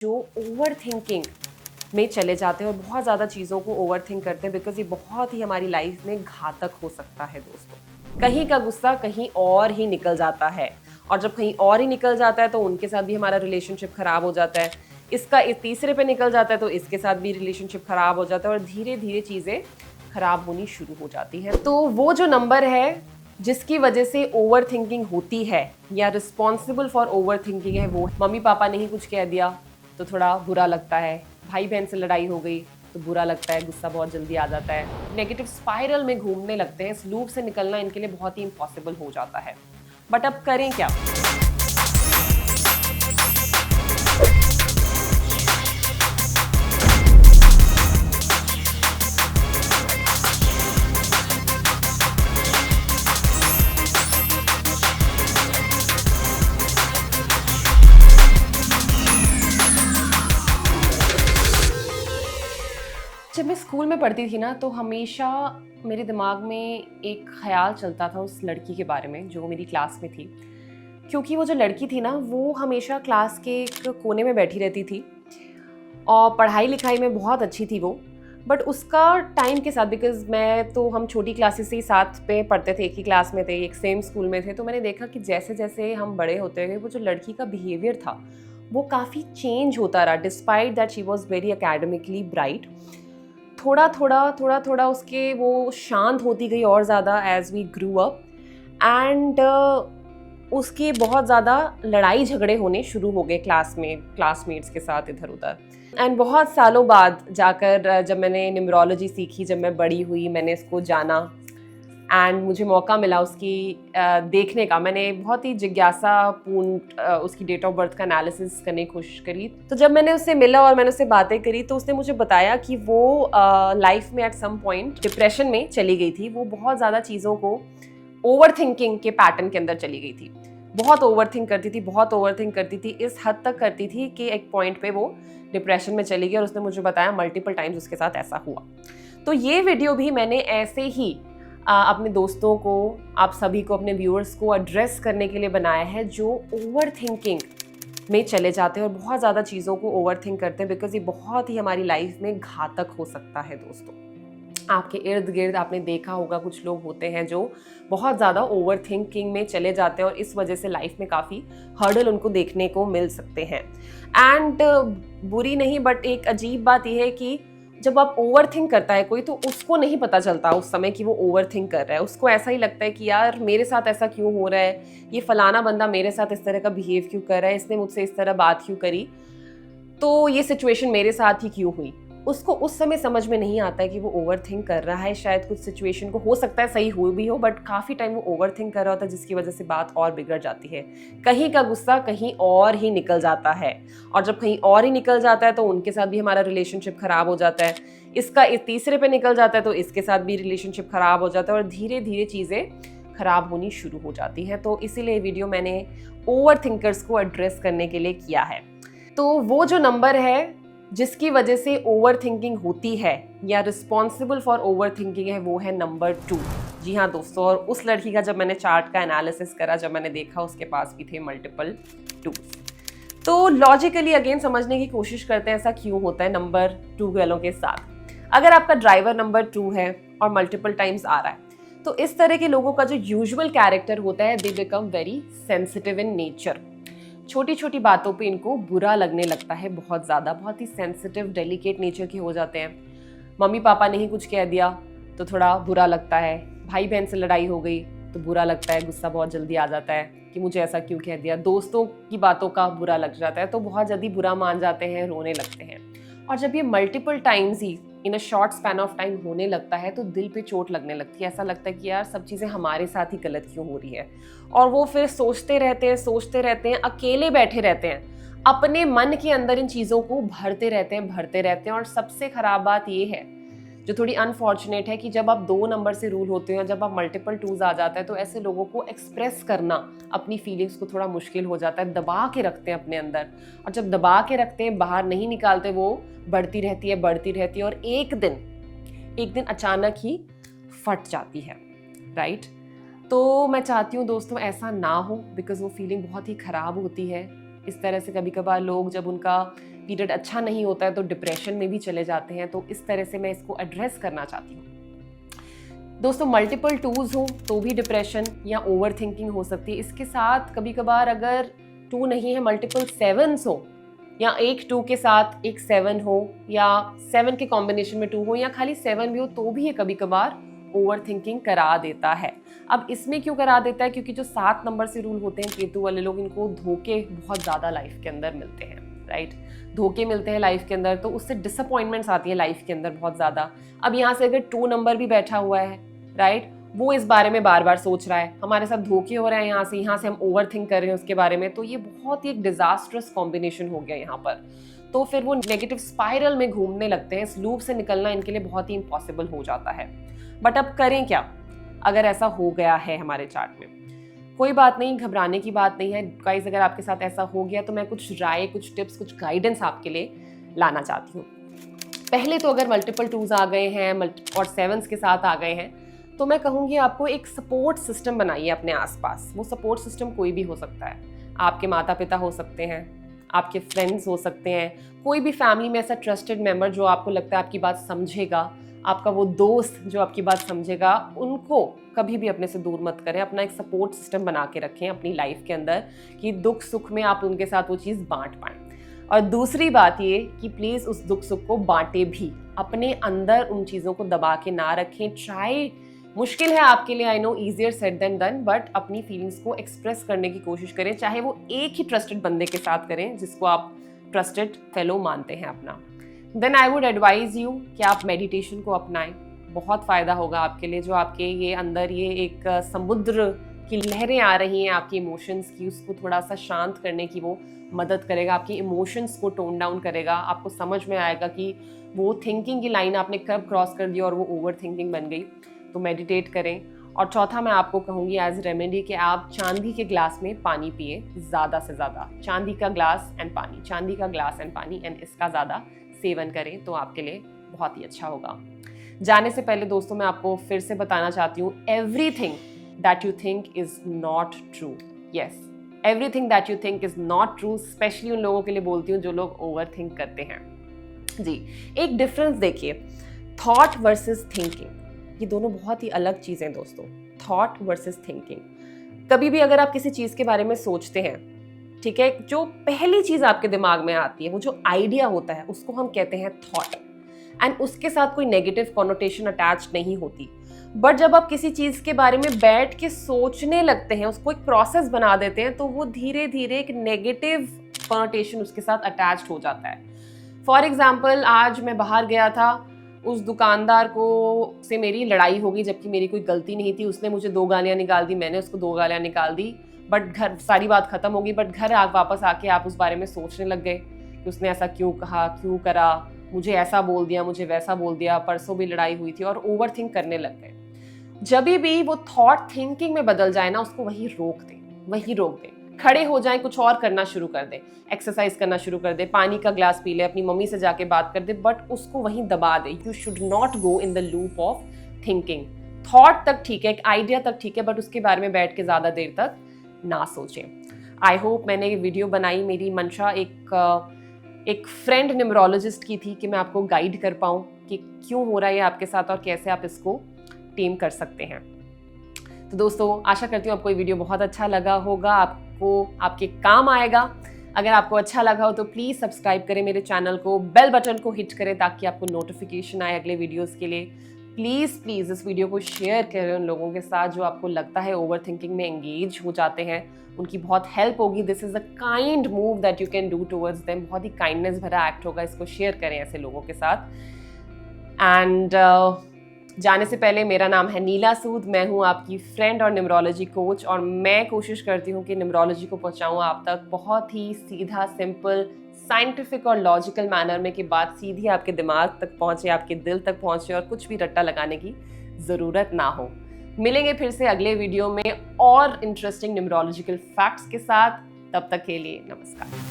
जो over thinking में चले जाते हैं और बहुत ज़्यादा चीज़ों को ओवर थिंक करते हैं, बिकॉज ये बहुत ही हमारी लाइफ में घातक हो सकता है दोस्तों। कहीं का गुस्सा कहीं और ही निकल जाता है, और जब कहीं और ही निकल जाता है तो उनके साथ भी हमारा रिलेशनशिप खराब हो जाता है। इसका इस तीसरे पे निकल जाता है तो इसके साथ भी रिलेशनशिप खराब हो जाता है, और धीरे धीरे चीज़ें खराब होनी शुरू हो जाती हैं। तो वो जो नंबर है जिसकी वजह से ओवर थिंकिंग होती है या रिस्पॉन्सिबल फॉर ओवर थिंकिंग है, वो मम्मी पापा ने ही कुछ कह दिया तो थोड़ा बुरा लगता है, भाई बहन से लड़ाई हो गई तो बुरा लगता है, गुस्सा बहुत जल्दी आ जाता है, नेगेटिव स्पाइरल में घूमने लगते हैं। इस लूप से निकलना इनके लिए बहुत ही इम्पॉसिबल हो जाता है। बट अब करें क्या? जब मैं स्कूल में पढ़ती थी ना, तो हमेशा मेरे दिमाग में एक ख्याल चलता था उस लड़की के बारे में जो मेरी क्लास में थी। क्योंकि वो जो लड़की थी ना, वो हमेशा क्लास के एक कोने में बैठी रहती थी और पढ़ाई लिखाई में बहुत अच्छी थी वो। बट उसका टाइम के साथ, बिकॉज हम छोटी क्लासेस से ही साथ पे पढ़ते थे, एक ही क्लास में थे, एक सेम स्कूल में थे, तो मैंने देखा कि जैसे जैसे हम बड़े होते गए वो जो लड़की का बिहेवियर था वो काफ़ी चेंज होता रहा, despite that she was very academically bright. थोड़ा थोड़ा उसके वो शांत होती गई और ज़्यादा as we grew up, and उसके बहुत ज़्यादा लड़ाई झगड़े होने शुरू हो गए क्लासमेट्स के साथ इधर उधर। एंड बहुत सालों बाद जाकर जब मैंने न्यूमरोलॉजी सीखी, जब मैं बड़ी हुई, मैंने इसको जाना एंड मुझे मौका मिला उसकी देखने का। मैंने बहुत ही जिज्ञासापूर्ण उसकी डेट ऑफ बर्थ का एनालिसिस करने की कोशिश करी। तो जब मैंने उससे मिला और मैंने उससे बातें करी, तो उसने मुझे बताया कि वो लाइफ में एट सम पॉइंट डिप्रेशन में चली गई थी। वो बहुत ज़्यादा चीज़ों को ओवर थिंकिंग के पैटर्न के अंदर चली गई थी, बहुत ओवर थिंक करती थी, इस हद तक करती थी कि एक पॉइंट पे वो डिप्रेशन में चली गई। और उसने मुझे बताया मल्टीपल टाइम्स उसके साथ ऐसा हुआ। तो ये वीडियो भी मैंने ऐसे ही अपने दोस्तों को, आप सभी को, अपने व्यूअर्स को एड्रेस करने के लिए बनाया है जो ओवर थिंकिंग में चले जाते हैं और बहुत ज़्यादा चीज़ों को ओवर थिंक करते हैं, बिकॉज ये बहुत ही हमारी लाइफ में घातक हो सकता है दोस्तों। आपके इर्द गिर्द आपने देखा होगा कुछ लोग होते हैं जो बहुत ज़्यादा ओवर थिंकिंग में चले जाते हैं और इस वजह से लाइफ में काफ़ी हर्डल उनको देखने को मिल सकते हैं। एंड बुरी नहीं, बट एक अजीब बात यह है कि जब आप ओवर थिंक करता है कोई, तो उसको नहीं पता चलता उस समय कि वो ओवर थिंक कर रहा है। उसको ऐसा ही लगता है कि यार मेरे साथ ऐसा क्यों हो रहा है, ये फलाना बंदा मेरे साथ इस तरह का बिहेव क्यों कर रहा है, इसने मुझसे इस तरह बात क्यों करी, तो ये सिचुएशन मेरे साथ ही क्यों हुई। उसको उस समय समझ में नहीं आता है कि वो ओवर थिंक कर रहा है। शायद कुछ सिचुएशन को हो सकता है सही हुई भी हो, बट काफ़ी टाइम वो ओवर थिंक कर रहा होता है, जिसकी वजह से बात और बिगड़ जाती है। कहीं का गुस्सा कहीं और ही निकल जाता है, और जब कहीं और ही निकल जाता है तो उनके साथ भी हमारा रिलेशनशिप खराब हो जाता है। इसका इस तीसरे पे निकल जाता है तो इसके साथ भी रिलेशनशिप खराब हो जाता है, और धीरे धीरे चीज़ें खराब होनी शुरू हो जाती हैं। तो इसीलिए वीडियो मैंने ओवर थिंकर्स को एड्रेस करने के लिए किया है। तो वो जो नंबर है जिसकी वजह से ओवर थिंकिंग होती है या रिस्पॉन्सिबल फॉर ओवर थिंकिंग है, वो है नंबर 2। जी हाँ दोस्तों, और उस लड़की का जब मैंने चार्ट का एनालिसिस करा, जब मैंने देखा उसके पास भी थे मल्टीपल 2, तो लॉजिकली अगेन समझने की कोशिश करते हैं ऐसा क्यों होता है नंबर 2 वालों के साथ। अगर आपका ड्राइवर नंबर 2 है और मल्टीपल टाइम्स आ रहा है, तो इस तरह के लोगों का जो यूजुअल कैरेक्टर होता है, they become very sensitive in nature. छोटी छोटी बातों पे इनको बुरा लगने लगता है, बहुत ज़्यादा, बहुत ही सेंसिटिव डेलिकेट नेचर के हो जाते हैं। मम्मी पापा ने ही कुछ कह दिया तो थोड़ा बुरा लगता है, भाई बहन से लड़ाई हो गई तो बुरा लगता है, गुस्सा बहुत जल्दी आ जाता है कि मुझे ऐसा क्यों कह दिया, दोस्तों की बातों का बुरा लग जाता है तो बहुत जल्दी बुरा मान जाते हैं, रोने लगते हैं। और जब ये multiple times he in a short span of time होने लगता है तो दिल पे चोट लगने लगती है। ऐसा लगता है कि यार सब चीज़ें हमारे साथ ही गलत क्यों हो रही है, और वो फिर सोचते रहते हैं, अकेले बैठे रहते हैं, अपने मन के अंदर इन चीज़ों को भरते रहते हैं। और सबसे ख़राब बात ये है, जो थोड़ी अनफॉर्चुनेट है, कि जब आप 2 नंबर से रूल होते हैं, जब आप मल्टीपल 2s आ जाता है, तो ऐसे लोगों को एक्सप्रेस करना अपनी फीलिंग्स को थोड़ा मुश्किल हो जाता है, दबा के रखते हैं अपने अंदर। और जब दबा के रखते हैं, बाहर नहीं निकालते, वो बढ़ती रहती है और एक दिन अचानक ही फट जाती है, राइट। तो मैं चाहती हूँ दोस्तों ऐसा ना हो, बिकॉज वो फीलिंग बहुत ही ख़राब होती है। इस तरह से कभी कभार लोग जब उनका पीरियड अच्छा नहीं होता है तो डिप्रेशन में भी चले जाते हैं। तो इस तरह से मैं इसको एड्रेस करना चाहती हूँ। दोस्तों, मल्टीपल टूज हो तो भी डिप्रेशन या ओवर थिंकिंग हो सकती है। इसके साथ कभी कभार अगर 2 नहीं है, मल्टीपल 7s हो, या एक 2 के साथ एक 7 हो, या 7 के कॉम्बिनेशन में 2 हो, या खाली 7 भी हो, तो भी ये कभी कभार ओवर थिंकिंग करा देता है। अब इसमें क्यों करा देता है? क्योंकि जो 7 नंबर से रूल होते हैं केतु वाले लोग, इनको धोखे बहुत ज़्यादा लाइफ के अंदर मिलते हैं, राइट? धोखे मिलते हैं लाइफ के अंदर, तो उससे डिसअपॉइंटमेंट्स आती है लाइफ के अंदर बहुत ज़्यादा। अब यहाँ से अगर 2 नंबर भी बैठा हुआ है, राइट, वो इस बारे में बार बार सोच रहा है, हमारे साथ धोखे हो रहे हैं, यहाँ से हम ओवर थिंक कर रहे हैं उसके बारे में, तो ये बहुत ही एक डिजास्ट्रस कॉम्बिनेशन हो गया यहाँ पर। तो फिर वो नेगेटिव स्पाइरल में घूमने लगते हैं। इस लूप से निकलना इनके लिए बहुत ही इम्पॉसिबल हो जाता है। बट अब करें क्या अगर ऐसा हो गया है हमारे चार्ट में? कोई बात नहीं, घबराने की बात नहीं है गाइस। अगर आपके साथ ऐसा हो गया तो मैं कुछ राय, कुछ टिप्स, कुछ गाइडेंस आपके लिए लाना चाहती हूँ। पहले तो अगर मल्टीपल 2s आ गए हैं और 7s के साथ आ गए हैं, तो मैं कहूँगी आपको एक सपोर्ट सिस्टम बनाइए अपने आसपास। वो सपोर्ट सिस्टम कोई भी हो सकता है। आपके माता पिता हो सकते हैं, आपके फ्रेंड्स हो सकते हैं, कोई भी फैमिली में ऐसा ट्रस्टेड मेंबर जो आपको लगता है आपकी बात समझेगा, आपका वो दोस्त जो आपकी बात समझेगा, उनको कभी भी अपने से दूर मत करें। अपना एक सपोर्ट सिस्टम बना के रखें अपनी लाइफ के अंदर कि दुख सुख में आप उनके साथ वो चीज़ बांट पाएं। और दूसरी बात ये कि प्लीज़ उस दुख सुख को बांटे भी, अपने अंदर उन चीज़ों को दबा के ना रखें। ट्राई, मुश्किल है आपके लिए, I know, easier said than done, but अपनी फीलिंग्स को एक्सप्रेस करने की कोशिश करें, चाहे वो एक ही ट्रस्टेड बंदे के साथ करें जिसको आप ट्रस्टेड फेलो मानते हैं अपना। Then I would advise you कि आप मेडिटेशन को अपनाएं, बहुत फ़ायदा होगा आपके लिए। जो आपके ये अंदर ये एक समुद्र की लहरें आ रही हैं आपकी इमोशंस की, उसको थोड़ा सा शांत करने की वो मदद करेगा, आपकी इमोशंस को टोन डाउन करेगा। आपको समझ में आएगा कि वो थिंकिंग की लाइन आपने कब क्रॉस कर दी और वो ओवर थिंकिंग बन गई। तो मेडिटेट करें। और चौथा मैं आपको कहूँगी एज रेमेडी कि आप चांदी के ग्लास में पानी पिए, ज़्यादा से ज़्यादा। चांदी का ग्लास एंड पानी, चांदी का ग्लास एंड पानी, एंड इसका ज़्यादा सेवन करें तो आपके लिए बहुत ही अच्छा होगा। जाने से पहले दोस्तों मैं आपको फिर से बताना चाहती हूँ, everything that you think is not true. Yes, everything that you think is not true. Specially उन लोगों के लिए बोलती हूँ जो लोग ओवर थिंक करते हैं। जी, एक डिफरेंस देखिए, थॉट वर्सेस थिंकिंग, ये दोनों बहुत ही अलग चीज़ें हैं दोस्तों। Thought versus thinking. कभी भी अगर आप किसी चीज़ के बारे में सोचते हैं, ठीक है, जो पहली चीज़ आपके दिमाग में आती है, वो जो आइडिया होता है, उसको हम कहते हैं थॉट, एंड उसके साथ कोई नेगेटिव कॉनोटेशन अटैच नहीं होती। बट जब आप किसी चीज़ के बारे में बैठ के सोचने लगते हैं, उसको एक प्रोसेस बना देते हैं, तो वो धीरे धीरे एक नेगेटिव कॉनोटेशन उसके साथ अटैच्ड हो जाता है। फॉर एग्जाम्पल, आज मैं बाहर गया था, उस दुकानदार को से मेरी लड़ाई हो गई जबकि मेरी कोई गलती नहीं थी। उसने मुझे 2 गालियाँ निकाल दी, मैंने उसको 2 गालियाँ निकाल दी, बट घर सारी बात खत्म हो गई। बट घर वापस आके आप उस बारे में सोचने लग गए कि उसने ऐसा क्यों कहा, क्यों करा, मुझे ऐसा बोल दिया, मुझे वैसा बोल दिया, परसों भी लड़ाई हुई थी, और ओवर थिंक करने लग गए। जब भी वो थॉट थिंकिंग में बदल जाए ना, उसको वहीं रोक दें, वहीं रोक दें। खड़े हो जाएं, कुछ और करना शुरू कर दें, एक्सरसाइज करना शुरू कर दें, पानी का ग्लास पी ले, अपनी मम्मी से जाके बात कर दे, बट उसको वहीं दबा दें। You should not go in the loop of thinking. Thought तक ठीक है, एक आइडिया तक ठीक है, बट उसके बारे में बैठ के ज़्यादा देर तक ना सोचें। आई होप मैंने ये वीडियो बनाई, मेरी मंशा एक फ्रेंड न्यूमरोलॉजिस्ट की थी कि मैं आपको गाइड कर पाऊँ कि क्यों हो रहा है आपके साथ और कैसे आप इसको टेम कर सकते हैं। तो दोस्तों, आशा करती हूँ आपको ये वीडियो बहुत अच्छा लगा होगा, आपको आपके काम आएगा। अगर आपको अच्छा लगा हो तो प्लीज़ सब्सक्राइब करें मेरे चैनल को, बेल बटन को हिट करें ताकि आपको नोटिफिकेशन आए अगले वीडियोस के लिए। प्लीज़ इस वीडियो को शेयर करें उन लोगों के साथ जो आपको लगता है ओवर थिंकिंग में एंगेज हो जाते हैं, उनकी बहुत हेल्प होगी। This is a kind move that you can do towards them. बहुत ही काइंडनेस भरा एक्ट होगा, इसको शेयर करें ऐसे लोगों के साथ। एंड जाने से पहले, मेरा नाम है नीला सूद, मैं हूँ आपकी फ्रेंड और न्यूमरोलॉजी कोच, और मैं कोशिश करती हूँ कि न्यूमरोलॉजी को पहुँचाऊँ आप तक बहुत ही सीधा, सिंपल, साइंटिफिक और लॉजिकल मैनर में, कि बात सीधी आपके दिमाग तक पहुँचे, आपके दिल तक पहुँचे, और कुछ भी रट्टा लगाने की ज़रूरत ना हो। मिलेंगे फिर से अगले वीडियो में और इंटरेस्टिंग न्यूमरोलॉजिकल फैक्ट्स के साथ। तब तक के लिए नमस्कार।